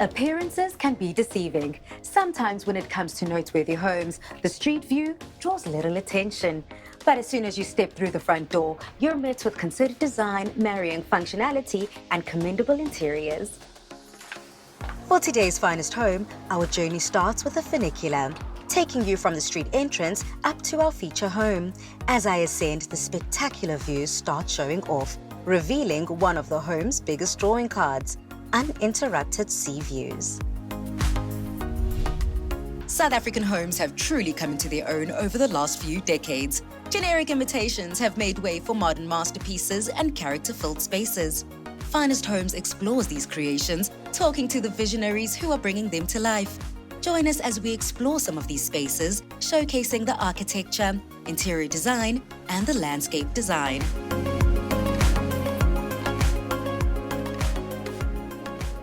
Appearances can be deceiving. Sometimes when it comes to noteworthy homes, the street view draws little attention. But as soon as you step through the front door, you're met with considered design, marrying functionality and commendable interiors. For today's finest home, our journey starts with a funicular, taking you from the street entrance up to our feature home. As I ascend, the spectacular views start showing off, revealing one of the home's biggest drawing cards: uninterrupted sea views. South African homes have truly come into their own over the last few decades. Generic imitations have made way for modern masterpieces and character-filled spaces. Finest Homes explores these creations, talking to the visionaries who are bringing them to life. Join us as we explore some of these spaces, showcasing the architecture, interior design, and the landscape design.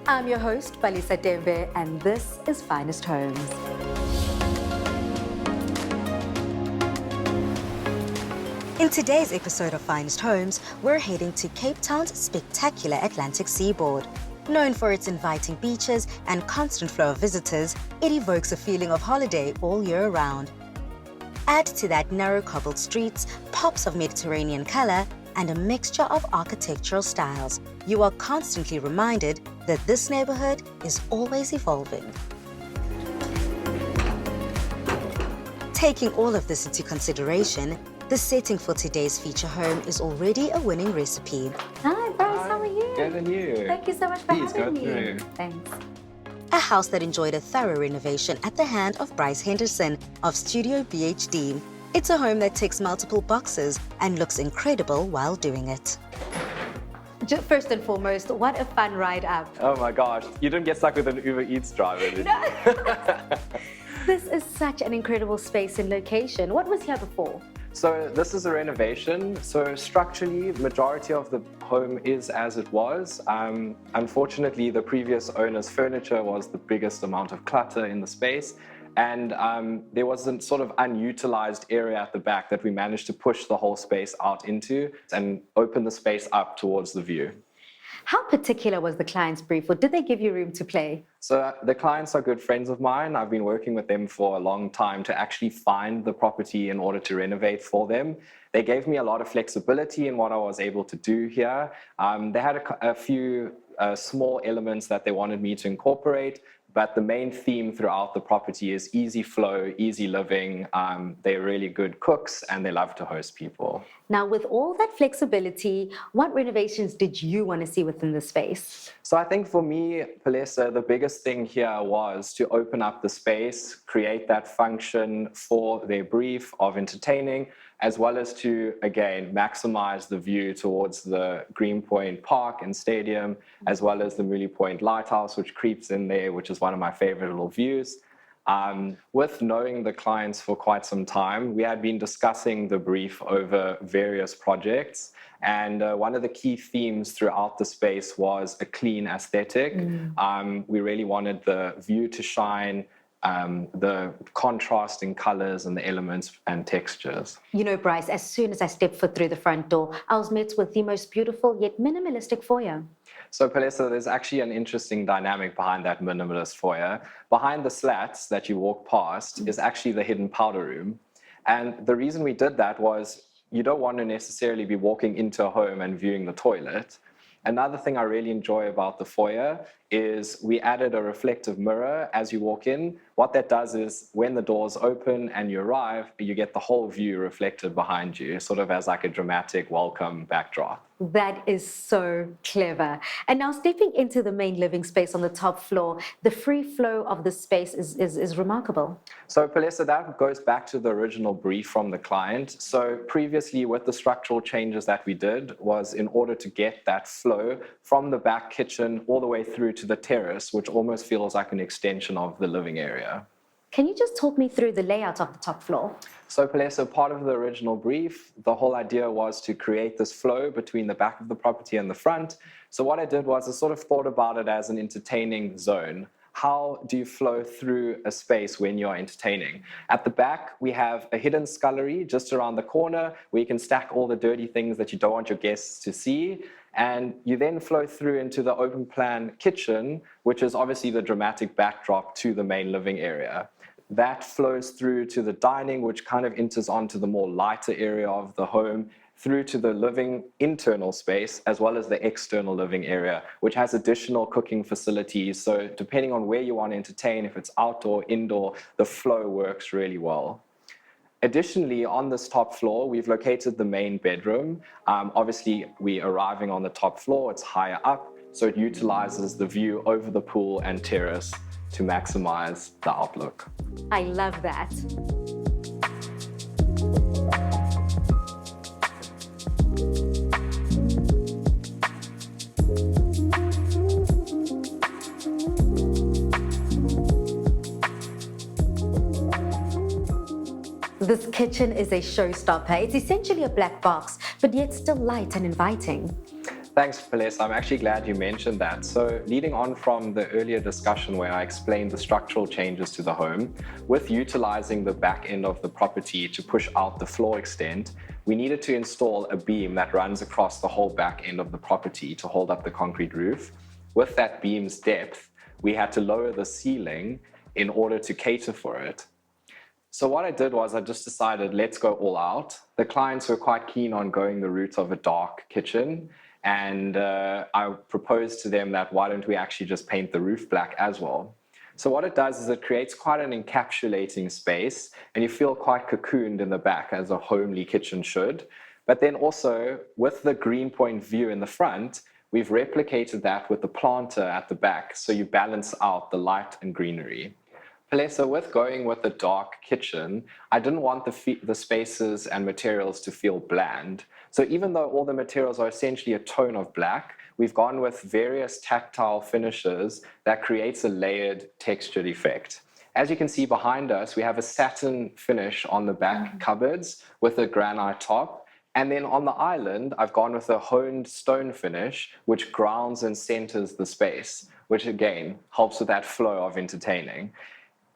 I'm your host, Balisa Dembe, and this is Finest Homes. In today's episode of Finest Homes, we're heading to Cape Town's spectacular Atlantic seaboard. Known for its inviting beaches and constant flow of visitors, it evokes a feeling of holiday all year round. Add to that narrow-cobbled streets, pops of Mediterranean color, and a mixture of architectural styles. You are constantly reminded that this neighborhood is always evolving. Taking all of this into consideration, the setting for today's feature home is already a winning recipe. Hi, Bryce, how are you? Good, and you? Thank you so much for having me. Through. Thanks. A house that enjoyed a thorough renovation at the hand of Bryce Henderson of Studio BHD. It's a home that ticks multiple boxes and looks incredible while doing it. First and foremost, what a fun ride up. Oh my gosh, you didn't get stuck with an Uber Eats driver, did No. you? This is such an incredible space and location. What was here before? So this is a renovation. So structurally, majority of the home is as it was. Unfortunately, the previous owner's furniture was the biggest amount of clutter in the space. And there was a sort of unutilized area at the back that we managed to push the whole space out into and open the space up towards the view. How particular was the client's brief, or did they give you room to play? So the clients are good friends of mine. I've been working with them for a long time to actually find the property in order to renovate for them. They gave me a lot of flexibility in what I was able to do here. They had a few small elements that they wanted me to incorporate, but the main theme throughout the property is easy flow, easy living. They're really good cooks and they love to host people. Now, with all that flexibility, what renovations did you want to see within the space? So I think for me, Palesa, the biggest thing here was to open up the space, create that function for their brief of entertaining, as well as to, again, maximize the view towards the Greenpoint Park and Stadium, as well as the Mooley Point Lighthouse, which creeps in there, which is one of my favorite little views. With knowing the clients for quite some time, we had been discussing the brief over various projects. And one of the key themes throughout the space was a clean aesthetic. We really wanted the view to shine, the contrast in colors and the elements and textures. You know, Bryce, as soon as I stepped foot through the front door, I was met with the most beautiful yet minimalistic foyer. So, Palesa, there's actually an interesting dynamic behind that minimalist foyer. Behind the slats that you walk past is actually the hidden powder room. And the reason we did that was you don't want to necessarily be walking into a home and viewing the toilet. Another thing I really enjoy about the foyer is we added a reflective mirror as you walk in. What that does is when the doors open and you arrive, you get the whole view reflected behind you, sort of as like a dramatic welcome backdrop. That is so clever. And now stepping into the main living space on the top floor, the free flow of the space is remarkable. So, Palesa, that goes back to the original brief from the client. So previously with the structural changes that we did was in order to get that flow from the back kitchen all the way through to the terrace, which almost feels like an extension of the living area. Can you just talk me through the layout of the top floor? So, Palesa, part of the original brief, the whole idea was to create this flow between the back of the property and the front. So what I did was I sort of thought about it as an entertaining zone. how do you flow through a space when you're entertaining? At the back, we have a hidden scullery just around the corner where you can stack all the dirty things that you don't want your guests to see. And you then flow through into the open plan kitchen, which is obviously the dramatic backdrop to the main living area. That flows through to the dining, which kind of enters onto the more lighter area of the home, through to the living internal space, as well as the external living area, which has additional cooking facilities. So depending on where you want to entertain, if it's outdoor, indoor, the flow works really well. Additionally, on this top floor, we've located the main bedroom. Obviously, we're arriving on the top floor, it's higher up, so it utilizes the view over the pool and terrace to maximize the outlook. I love that. This kitchen is a showstopper. It's essentially a black box, but yet still light and inviting. Thanks, Palesa. I'm actually glad you mentioned that. So leading on from the earlier discussion where I explained the structural changes to the home, with utilizing the back end of the property to push out the floor extent, we needed to install a beam that runs across the whole back end of the property to hold up the concrete roof. With that beam's depth, we had to lower the ceiling in order to cater for it. So what I did was I just decided, let's go all out. The clients were quite keen on going the route of a dark kitchen. And I proposed to them that why don't we actually just paint the roof black as well. So what it does is it creates quite an encapsulating space, and you feel quite cocooned in the back, as a homely kitchen should. But then also with the green point view in the front, we've replicated that with the planter at the back, so you balance out the light and greenery. Palesa, with going with the dark kitchen, I didn't want the spaces and materials to feel bland. So even though all the materials are essentially a tone of black, we've gone with various tactile finishes that creates a layered textured effect. As you can see behind us, we have a satin finish on the back cupboards with a granite top. And then on the island, I've gone with a honed stone finish, which grounds and centers the space, which again helps with that flow of entertaining.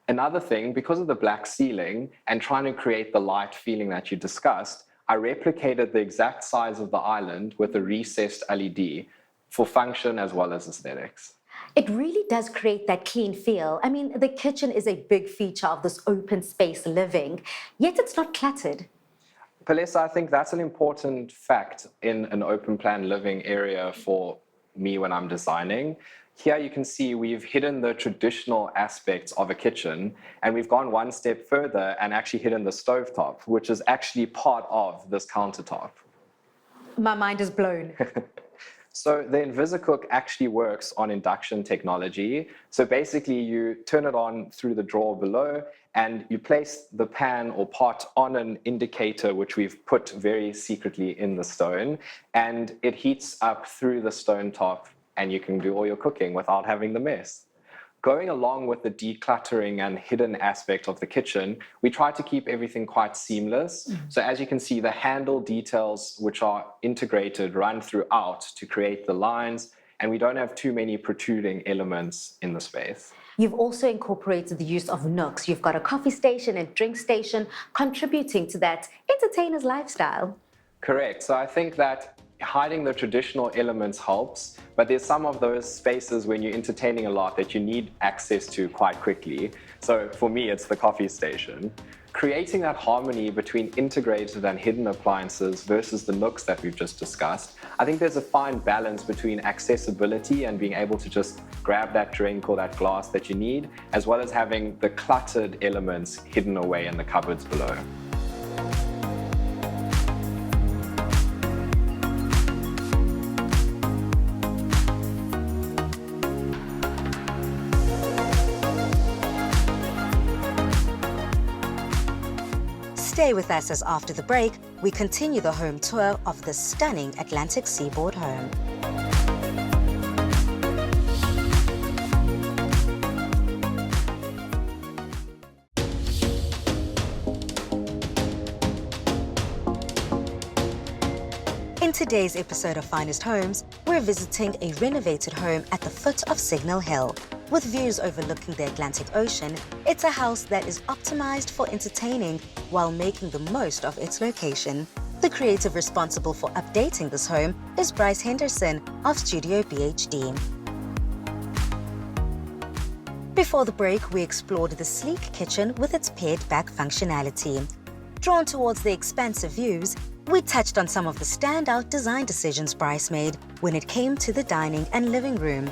Another thing, because of the black ceiling and trying to create the light feeling that you discussed, I replicated the exact size of the island with a recessed LED for function as well as aesthetics. It really does create that clean feel. I mean, the kitchen is a big feature of this open space living, yet it's not cluttered. Palesa, I think that's an important fact in an open plan living area for me when I'm designing. Here you can see we've hidden the traditional aspects of a kitchen, and we've gone one step further and actually hidden the stovetop, which is actually part of this countertop. My mind is blown. So the InvisiCook actually works on induction technology. So basically you turn it on through the drawer below and you place the pan or pot on an indicator, which we've put very secretly in the stone, and it heats up through the stone top and you can do all your cooking without having the mess. Going along with the decluttering and hidden aspect of the kitchen, we try to keep everything quite seamless. So as you can see, the handle details, which are integrated, run throughout to create the lines, and we don't have too many protruding elements in the space. You've also incorporated the use of nooks. You've got a coffee station and drink station contributing to that entertainer's lifestyle. Correct. So I think that hiding the traditional elements helps, but there's some of those spaces when you're entertaining a lot that you need access to quite quickly. So for me, it's the coffee station. Creating that harmony between integrated and hidden appliances versus the nooks that we've just discussed, I think there's a fine balance between accessibility and being able to just grab that drink or that glass that you need, as well as having the cluttered elements hidden away in the cupboards below. Stay with us as after the break, we continue the home tour of this stunning Atlantic seaboard home. In today's episode of Finest Homes, we're visiting a renovated home at the foot of Signal Hill. With views overlooking the Atlantic Ocean, it's a house that is optimized for entertaining while making the most of its location. The creative responsible for updating this home is Bryce Henderson of Studio BHD. Before the break, we explored the sleek kitchen with its pared-back functionality. Drawn towards the expansive views, we touched on some of the standout design decisions Bryce made when it came to the dining and living room.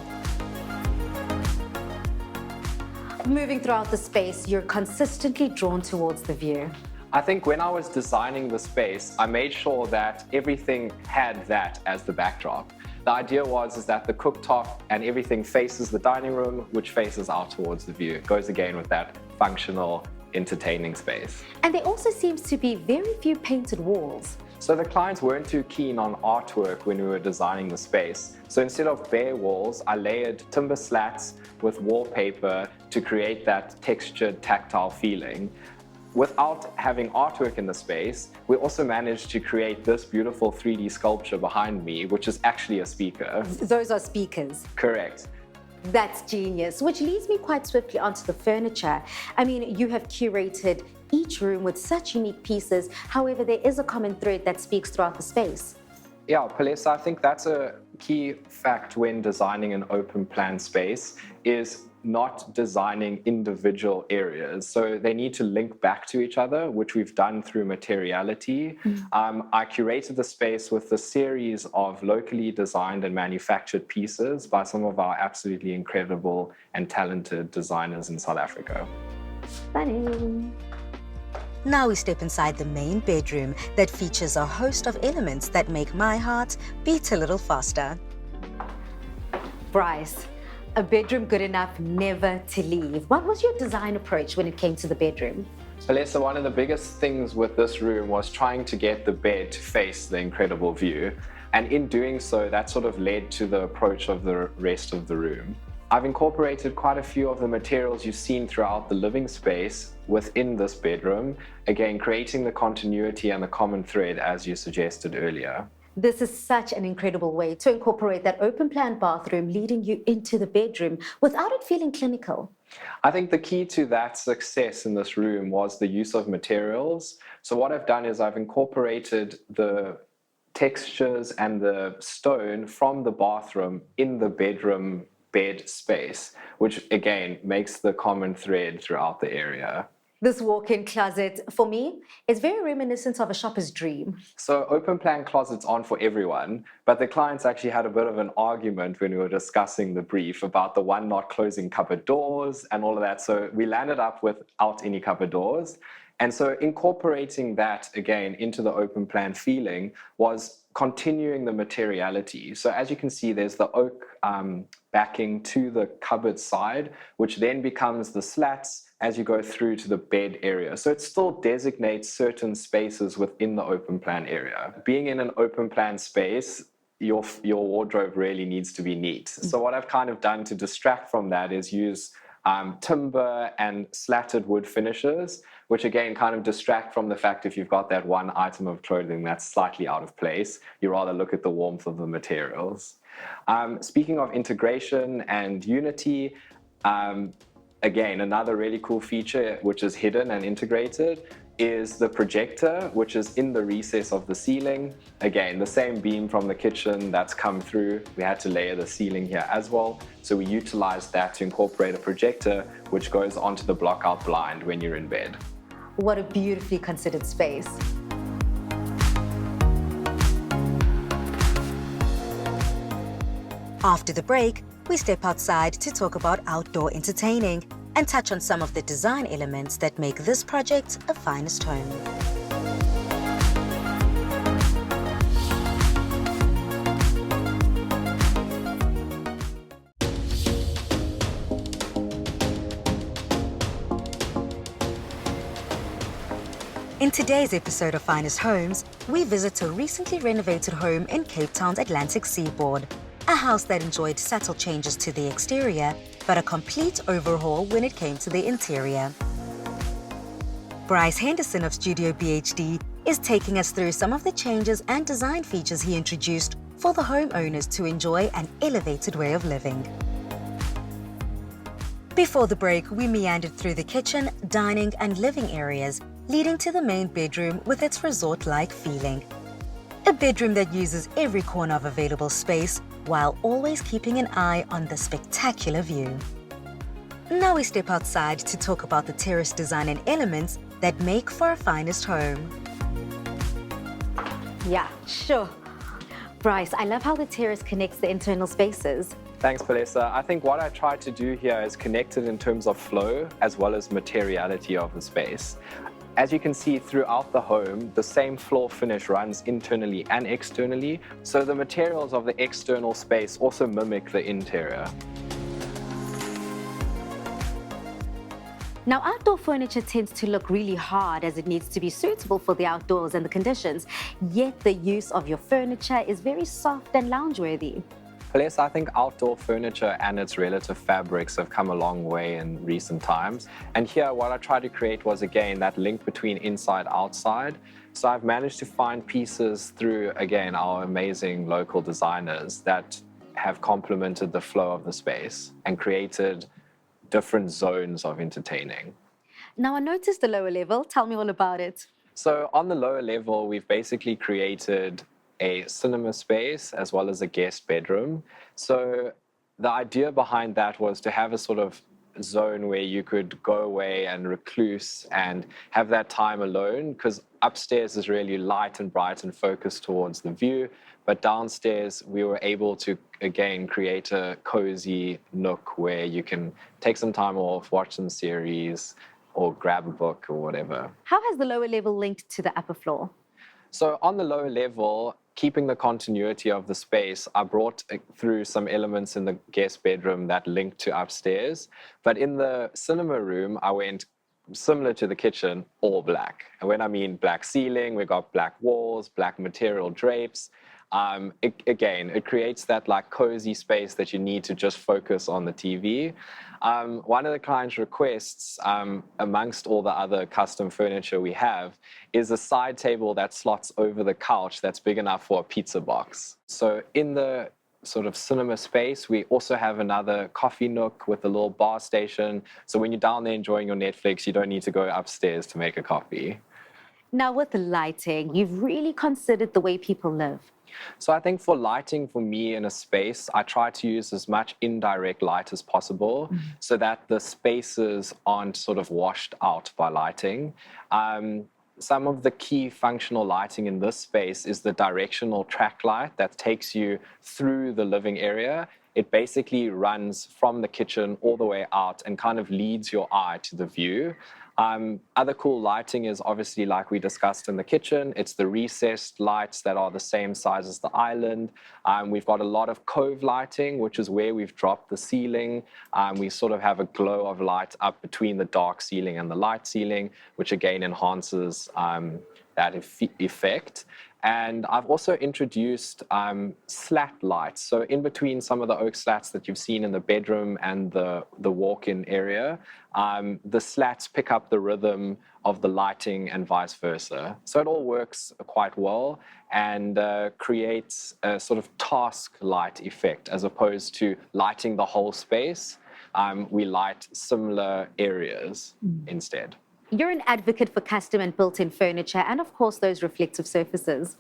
Moving throughout the space, you're consistently drawn towards the view. I think when I was designing the space, I made sure that everything had that as the backdrop. The idea is that the cooktop and everything faces the dining room, which faces out towards the view. It goes again with that functional, entertaining space. And there also seems to be very few painted walls. So the clients weren't too keen on artwork when we were designing the space. So instead of bare walls, I layered timber slats with wallpaper to create that textured, tactile feeling. Without having artwork in the space, we also managed to create this beautiful 3D sculpture behind me, which is actually a speaker. Those are speakers. Correct. That's genius, which leads me quite swiftly onto the furniture. I mean, you have curated each room with such unique pieces. However, there is a common thread that speaks throughout the space. Yeah, Palesa, I think that's a key fact when designing an open plan space is not designing individual areas. So they need to link back to each other, which we've done through materiality. I curated the space with a series of locally designed and manufactured pieces by some of our absolutely incredible and talented designers in South Africa. Stunning. Now we step inside the main bedroom that features a host of elements that make my heart beat a little faster. Bryce, a bedroom good enough never to leave. What was your design approach when it came to the bedroom? Alessa, one of the biggest things with this room was trying to get the bed to face the incredible view. And in doing so, that sort of led to the approach of the rest of the room. I've incorporated quite a few of the materials you've seen throughout the living space within this bedroom, again, creating the continuity and the common thread as you suggested earlier. This is such an incredible way to incorporate that open plan bathroom leading you into the bedroom without it feeling clinical. I think the key to that success in this room was the use of materials. So what I've done is I've incorporated the textures and the stone from the bathroom in the bedroom bed space, which again makes the common thread throughout the area. This walk-in closet, for me, is very reminiscent of a shopper's dream. So open plan closets aren't for everyone, but the clients actually had a bit of an argument when we were discussing the brief about the one not closing cupboard doors and all of that. So we landed up without any cupboard doors. And so incorporating that again into the open plan feeling was continuing the materiality. So as you can see, there's the oak backing to the cupboard side, which then becomes the slats as you go through to the bed area. So it still designates certain spaces within the open plan area. Being in an open plan space, your wardrobe really needs to be neat. So what I've kind of done to distract from that is use timber and slatted wood finishes, which again kind of distract from the fact if you've got that one item of clothing that's slightly out of place, you rather look at the warmth of the materials. Speaking of integration and unity, again, another really cool feature which is hidden and integrated is the projector, which is in the recess of the ceiling. Again, the same beam from the kitchen that's come through. We had to layer the ceiling here as well. So we utilized that to incorporate a projector, which goes onto the block-out blind when you're in bed. What a beautifully considered space. After the break, we step outside to talk about outdoor entertaining and touch on some of the design elements that make this project a finest home. In today's episode of Finest Homes, we visit a recently renovated home in Cape Town's Atlantic seaboard. A house that enjoyed subtle changes to the exterior, but a complete overhaul when it came to the interior. Bryce Henderson of Studio BHD is taking us through some of the changes and design features he introduced for the homeowners to enjoy an elevated way of living. Before the break, we meandered through the kitchen, dining, and living areas, leading to the main bedroom with its resort-like feeling. A bedroom that uses every corner of available space while always keeping an eye on the spectacular view. Now we step outside to talk about the terrace design and elements that make for a finest home. Yeah, sure. Bryce, I love how the terrace connects the internal spaces. Thanks, Palesa. I think what I tried to do here is connect it in terms of flow as well as materiality of the space. As you can see throughout the home, the same floor finish runs internally and externally, so the materials of the external space also mimic the interior. Now, outdoor furniture tends to look really hard as it needs to be suitable for the outdoors and the conditions, yet the use of your furniture is very soft and lounge-worthy. Plus, I think outdoor furniture and its relative fabrics have come a long way in recent times. And here, what I tried to create was, again, that link between inside and outside. So I've managed to find pieces through, again, our amazing local designers that have complemented the flow of the space and created different zones of entertaining. Now, I noticed the lower level. Tell me all about it. So on the lower level, we've basically created a cinema space as well as a guest bedroom. So the idea behind that was to have a sort of zone where you could go away and recluse and have that time alone, because upstairs is really light and bright and focused towards the view. But downstairs, we were able to, again, create a cozy nook where you can take some time off, watch some series, or grab a book or whatever. How has the lower level linked to the upper floor? So on the lower level, keeping the continuity of the space, I brought through some elements in the guest bedroom that linked to upstairs. But in the cinema room, I went similar to the kitchen, all black. And when I mean black ceiling, we got black walls, black material drapes. It creates that like cozy space that you need to just focus on the TV. One of the client's requests, amongst all the other custom furniture we have, is a side table that slots over the couch that's big enough for a pizza box. So in the sort of cinema space, we also have another coffee nook with a little bar station. So when you're down there enjoying your Netflix, you don't need to go upstairs to make a coffee. Now, with the lighting, you've really considered the way people live. So I think for lighting, for me in a space, I try to use as much indirect light as possible so that the spaces aren't sort of washed out by lighting. Some of the key functional lighting in this space is the directional track light that takes you through the living area. It basically runs from the kitchen all the way out and kind of leads your eye to the view. Other cool lighting is obviously, like we discussed in the kitchen, it's the recessed lights that are the same size as the island. We've got a lot of cove lighting, which is where we've dropped the ceiling. We sort of have a glow of light up between the dark ceiling and the light ceiling, which again enhances that effect. And I've also introduced slat lights. So in between some of the oak slats that you've seen in the bedroom and the walk-in area, the slats pick up the rhythm of the lighting and vice versa. So it all works quite well and creates a sort of task light effect as opposed to lighting the whole space. We light similar areas instead. You're an advocate for custom and built-in furniture and, of course, those reflective surfaces.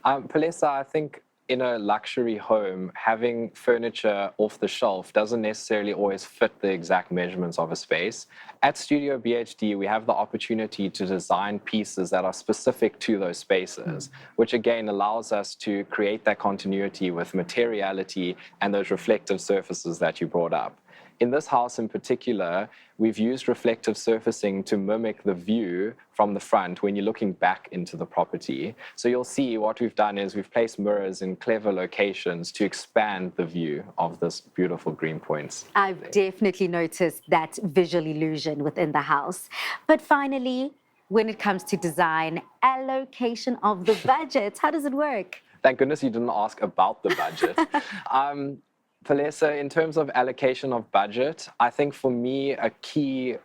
Palesa, I think in a luxury home, having furniture off the shelf doesn't necessarily always fit the exact measurements of a space. At Studio BHD, we have the opportunity to design pieces that are specific to those spaces, which again allows us to create that continuity with materiality and those reflective surfaces that you brought up. In this house in particular, we've used reflective surfacing to mimic the view from the front when you're looking back into the property. So you'll see what we've done is we've placed mirrors in clever locations to expand the view of this beautiful green points. I've definitely noticed that visual illusion within the house. But finally, when it comes to design, allocation of the budget, how does it work? Thank goodness you didn't ask about the budget. Palesa, in terms of allocation of budget, I think for me a key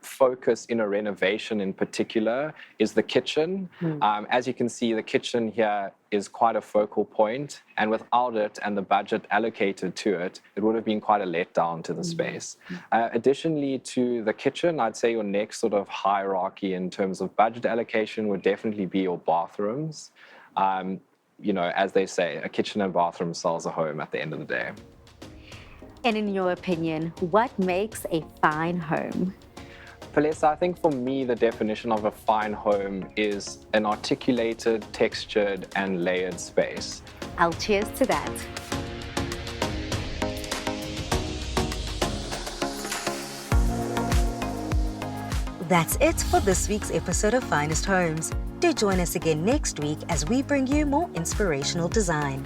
focus in a renovation in particular is the kitchen. As you can see, the kitchen here is quite a focal point, and without it and the budget allocated to it, it would have been quite a letdown to the space. Additionally to the kitchen, I'd say your next sort of hierarchy in terms of budget allocation would definitely be your bathrooms. As they say, a kitchen and bathroom sells a home at the end of the day. And in your opinion, what makes a fine home? Palesa, I think for me, the definition of a fine home is an articulated, textured, and layered space. I'll cheers to that. That's it for this week's episode of Finest Homes. Do join us again next week as we bring you more inspirational design.